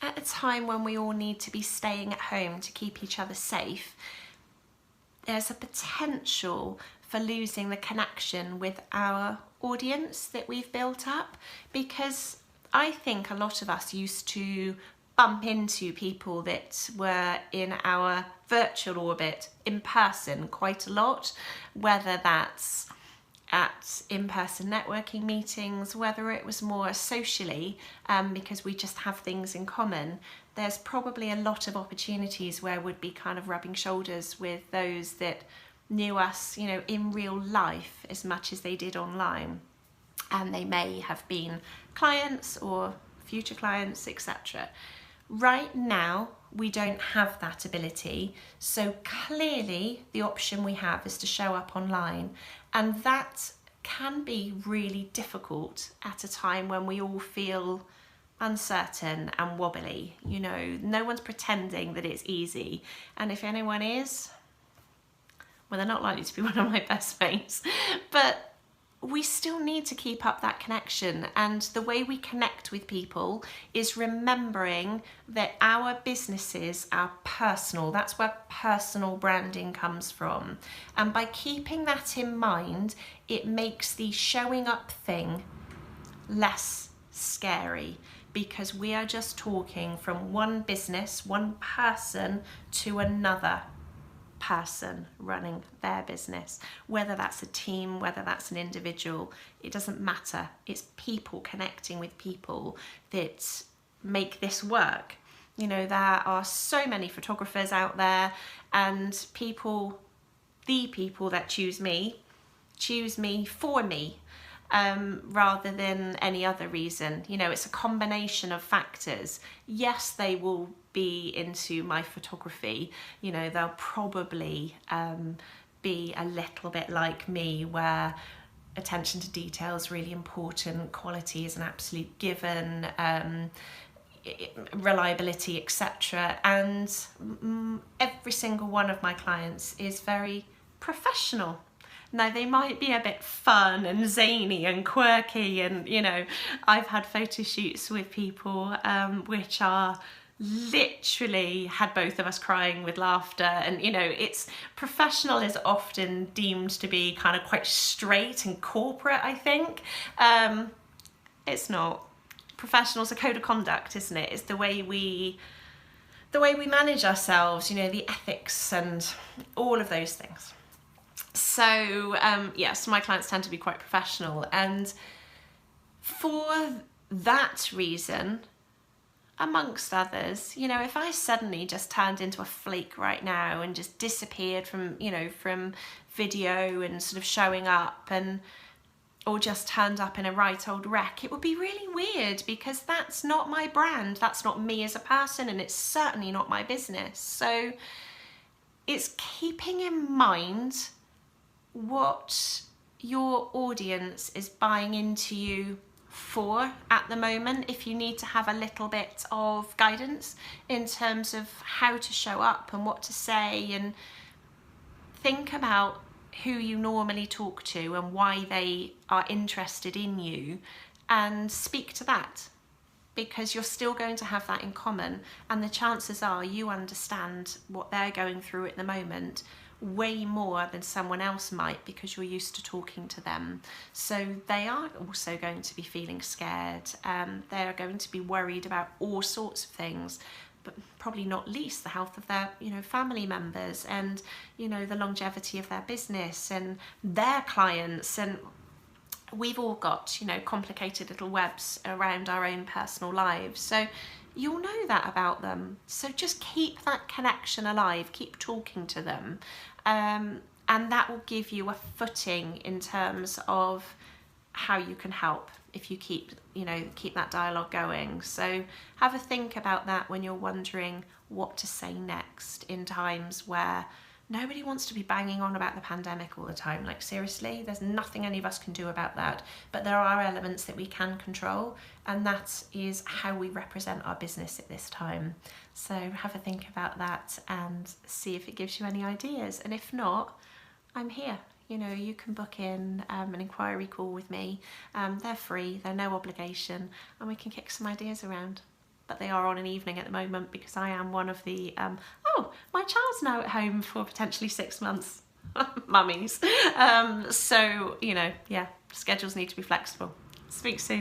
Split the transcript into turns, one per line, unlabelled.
at a time when we all need to be staying at home to keep each other safe, there's a potential for losing the connection with our audience that we've built up, because I think a lot of us used to bump into people that were in our virtual orbit in person quite a lot, whether that's at in-person networking meetings, whether it was more socially, because we just have things in common. There's probably a lot of opportunities where we'd be kind of rubbing shoulders with those that knew us, you know, in real life as much as they did online. And they may have been clients or future clients, etc. Right now, we don't have that ability. So clearly the option we have is to show up online. And that can be really difficult at a time when we all feel uncertain and wobbly. You know, no one's pretending that it's easy. And if anyone is, well, they're not likely to be one of my best mates. But we still need to keep up that connection, and the way we connect with people is remembering that our businesses are personal. That's where personal branding comes from, and by keeping that in mind, it makes the showing up thing less scary, because we are just talking from one business, one person to another person running their business. Whether that's a team, whether that's an individual, it doesn't matter. It's people connecting with people that make this work. You know, there are so many photographers out there, and the people that choose me for me, rather than any other reason. You know, it's a combination of factors. Yes, they will be into my photography. You know, they'll probably be a little bit like me, where attention to detail is really important, quality is an absolute given, reliability, etc. And every single one of my clients is very professional. Now, they might be a bit fun and zany and quirky, and, you know, I've had photo shoots with people which are literally had both of us crying with laughter. And, you know, it's professional is often deemed to be kind of quite straight and corporate, I think. It's not. Professional's a code of conduct, isn't it? It's the way we manage ourselves, you know, the ethics and all of those things. So yes, my clients tend to be quite professional, and for that reason, amongst others, you know, if I suddenly just turned into a flake right now and just disappeared from, you know, from video and sort of showing up, and or just turned up in a right old wreck, it would be really weird, because that's not my brand, that's not me as a person, and it's certainly not my business. So it's keeping in mind what your audience is buying into you for at the moment. If you need to have a little bit of guidance in terms of how to show up and what to say, and think about who you normally talk to and why they are interested in you, and speak to that, because you're still going to have that in common, and the chances are you understand what they're going through at the moment way more than someone else might, because you're used to talking to them. So they are also going to be feeling scared. They're going to be worried about all sorts of things, but probably not least the health of their, you know, family members, and, you know, the longevity of their business and their clients. And we've all got, you know, complicated little webs around our own personal lives. So you'll know that about them. So just keep that connection alive, keep talking to them. And that will give you a footing in terms of how you can help if you keep that dialogue going. So have a think about that when you're wondering what to say next in times where nobody wants to be banging on about the pandemic all the time. Like, seriously, there's nothing any of us can do about that. But there are elements that we can control, and that is how we represent our business at this time. So have a think about that and see if it gives you any ideas. And if not, I'm here. You know, you can book in an inquiry call with me. They're free, they're no obligation, and we can kick some ideas around. but they are on an evening at the moment because I am one of the, oh, my child's now at home for potentially 6 months, mummies. So, you know, yeah, schedules need to be flexible. Speak soon.